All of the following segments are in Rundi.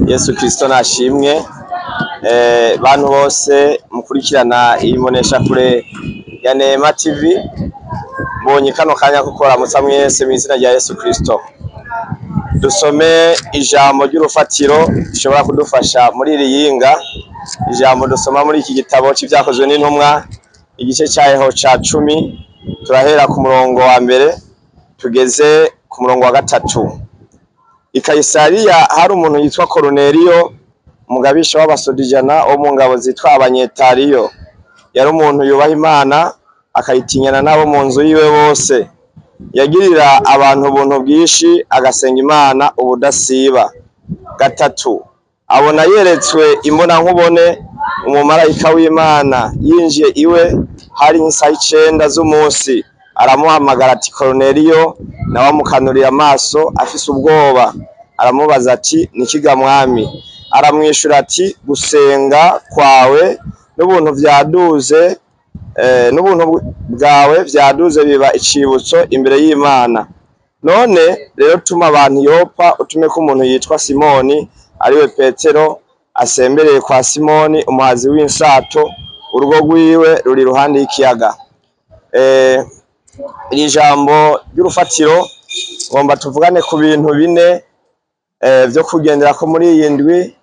Yesu Kristo nashimwe. Bantu bose mukurikirana ibonesha kure ya Neema TV, mbonye kano kanya gukora mutsa mwese mu izina rya Yesu Kristo. Dusome ijambo ry'urufatiro rishobora kudufasha muri iri yinga. Ijambo dusoma muri iki gitabo cy'ibyakozwe n'intumwa, igice cyaho ca 10, turahera ku murongo wa mbere tugeze ku murongo wa gatatu. I Kayisariya hari umuntu yitwa Koruneliyo, umugabisha w'abasodijana wo mu ngabo zitwa Abanyetariyo. Yari umuntu yubaha Imana, akayitinyana nabo mu nzu yiwe bose. Yagirira abantu ubuntu bwinshi, agasenga Imana ubudasiba. Gatatu, abona yeretswe imbona nkubone umumarayika w'Imana yinjiye iwe hari isaha 9 z'umunsi. Aramuhamagara ati Koruneliyo, nawe amukanurira amaso afise ubwoba. Aramubaza ati nikiga mwami? Aramwishura ati gusenga kwawe n'ubuntu vyaduze n'ubuntu bwawe vyaduze biba icibutso imbere y'Imana. None rero tuma abantu Yopa, utume ko umuntu yitwa Simoni ariwe Petero, asembereye kwa Simoni umuhazi w'insato, urugo rwiwe ruri ruhande y'ikiyaga. Iri jambo ry'urufatiro ngomba tuvugane ku bintu bine vyo kugendera ko muri iyi ndwi,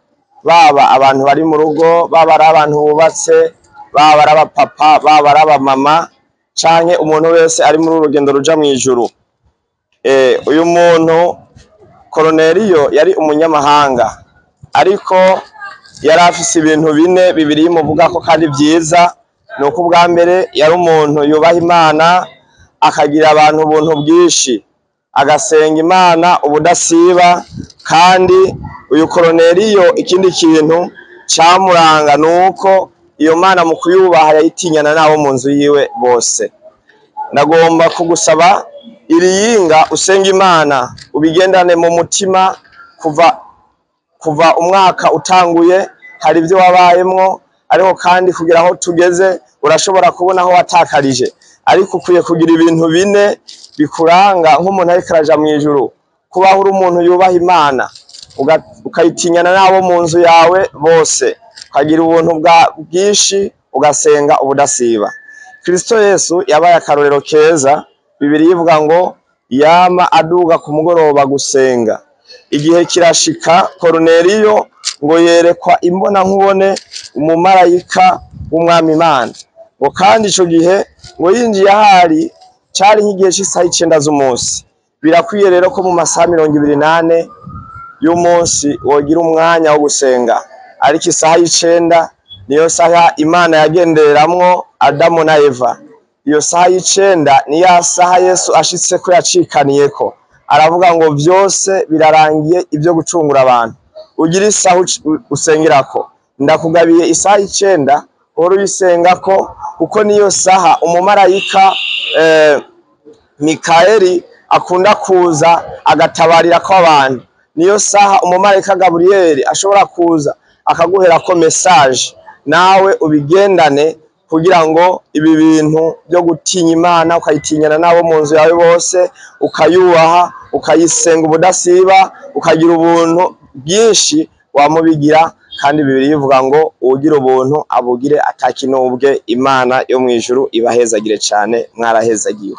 baba abantu bari mu rugo, baba ari abantu bubatse, baba ari abapapa, baba ari abamama, canke umuntu wese ari muri urugendo ruja mu ijuru. Uyu muntu Koruneliyo yari umunyamahanga, ariko yari afise ibintu bine bibiri yimuvuga ko kandi vyiza. Nuko ubwa mbere yari umuntu yubaha Imana, akagira abantu ubuntu bwinshi, agasenga Imana ubudasiba. Kandi uyu Koruneliyo ikindi kintu camuranga nuko iyo Mana mu kuyubaha yayitinyana nabo mu nzu yiwe bose. Nagomba kugusaba iri yinga usenga Imana ubigendane mu mutima, kuva umwaka utanguye hari ibyo wabayemwo, ariko kandi kugira aho tugeze urashobora kubona aho watakarije. Ariko ukwiye kugira ibintu bine bikuranga nk'umuntu ariko araja mu ijuru: kuba uri umuntu yubaha Imana, ukayitinyana nabo mu nzu yawe bose, ukagira ubuntu bwinshi, ugasenga ubudasiba. Kristo Yesu yabaye akarorero keza. Bibiri yivuga ngo yama aduga ku mugoroba gusenga. Igihe kirashika Koruneliyo ngo yerekwa imbona nkubone umumarayika w'Umwami Imana. Ngo kandi ico gihe ngo yinjiye ahari cari nk'igihe cy'isaha 9 z'umunsi. Birakwiye rero ko mu masaha 28 y'umunsi wogira umwanya wo gusenga. Ariko isaha 9 niyo saha Imana yagendereramwo Adamu na Eva. Iyo saha 9 ni ya saha Yesu ashitse ko yacikaniyeko, aravuga ngo vyose birarangiye ibyo gucungura abantu. Ugira isaha usengerako. Ndakugabiye isaha 9 oro uyisengako, kuko niyo saha umumarayika Mikaeli akunda kuza agatabarira ko abantu. Niyo saha umumarayika Gabriel ashobora kuza akaguhera ko message, nawe ubigendane kugira ngo ibi bintu byo gutinya Imana, ukayitinyana nabo mu nzu yawe bose, ukayubaha, ukayisenga ubudasiba, ukagira ubuntu bwinshi wamubigira. Kandi Bibiri yivuga ngo ugira ubuntu abugire atakinubwe. Imana yo mu ijuru ibahezagire cyane, mwarahezagiwe.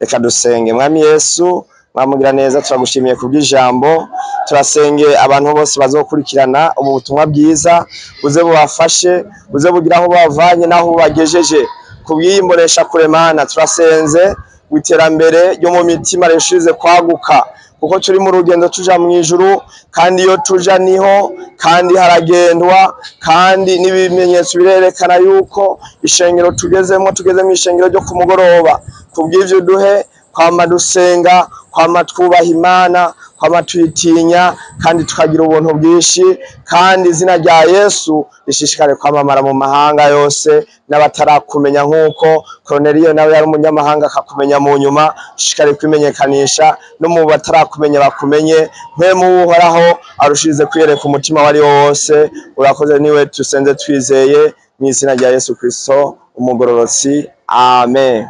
Reka dusenge. Mwami Yesu, mwamugira neza, turagushimiye kubw'ijambo. Turasenge abantu bose bazokurikirana ubu butumwa bwiza, uze bubafashe, uze bugira aho bavanye naho bagejeje. Kubw'imbonesha kure Mana, turasenze witerambere ryo mu mitima reshize kwaguka, kuko turi mu rugendo tuja mu ijuru. Kandi iyo tuja niho kandi haragendwa, kandi n'ibimenyetso birerekana yuko ishengero tugeze mu ishengero ryo ku mugoroba. Kubw'ivyo duhe kwama dusenga, kwama twubaha Imana, kwama tuyitinya, kandi tukagira ubuntu bwinshi. Kandi izina rya Yesu rishishikare kwamamara mu mahanga yose, n'abatarakumenya nk'uko Koruneliyo nawe yari umunyamahanga akakumenya mu nyuma. Shishikare kwimenyekanisha no mu batarakumenya bakumenye. Mpemu uhoraho arushirize kwiyereka umutima wari wose. Urakoze, niwe tusenze twizeye mu izina rya Yesu Kristo umugororotsi. Amen.